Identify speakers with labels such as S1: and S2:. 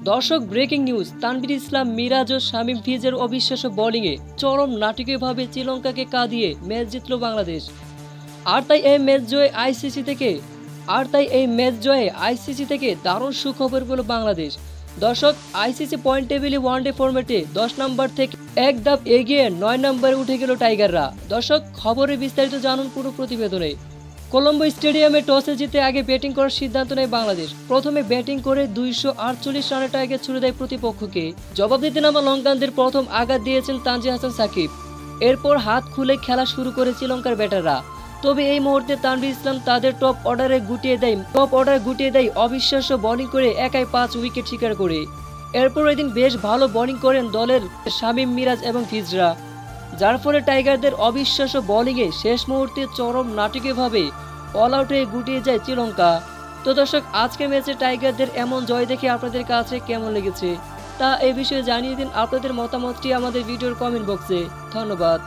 S1: দর্শক breaking news, Tanvir ইসলাম, মিরাজ ও শামীম ফিজের অবিশ্বাস্য বোলিংয়ে চরম নাটকীয়ভাবে শ্রীলঙ্কাকে কাঁদিয়ে ম্যাচ জিতল বাংলাদেশ। আর তাই এই ম্যাচ জয়ে আইসিসি থেকে দারুণ সুখবর পেল বাংলাদেশ। দর্শক, আইসিসি পয়েন্ট টেবিলে ওয়ানডে ফরম্যাটে 10 নম্বর থেকে এক ধাপ এগিয়ে 9 নম্বরে উঠে গেল টাইগাররা। দর্শক, খবরে বিস্তারিত জানুন পুরো প্রতিবেদনে। কলম্বো স্টেডিয়ামে টসে জিতে আগে ব্যাটিং করার সিদ্ধান্ত নেয় বাংলাদেশ। প্রথমে ব্যাটিং করে 248 রানের টার্গেট ছুড়ে দেয় প্রতিপক্ষকে। জবাব দিতে নামা লঙ্কানদের প্রথম আঘাত দিয়েছেন তানজিদ হাসান সাকিব। এরপর হাত খুলে খেলা শুরু করে শ্রীলঙ্কার ব্যাটাররা। তবে এই মুহূর্তে তানভীর ইসলাম তাদের টপ অর্ডারে গুটিয়ে দেয় অবিশ্বাস্য বোলিং করে একাই 5 উইকেট শিকার করে। এরপর এদিন বেশ ভালো বোলিং করেন দলের শামীম, মিরাজ এবং ফিজরা, যার ফলে টাইগারদের অবিশ্বাস্য বোলিংয়ে শেষ মুহূর্তে চরম নাটকীয়ভাবে অল আউট হয়ে গুটিয়ে যায় শ্রীলঙ্কা। তো দর্শক, আজকে ম্যাচে টাইগারদের এমন জয় দেখে আপনাদের কাছে কেমন লেগেছে তা এই বিষয়ে জানিয়ে দিন আপনাদের মতামতটি আমাদের ভিডিওর কমেন্ট বক্সে। ধন্যবাদ।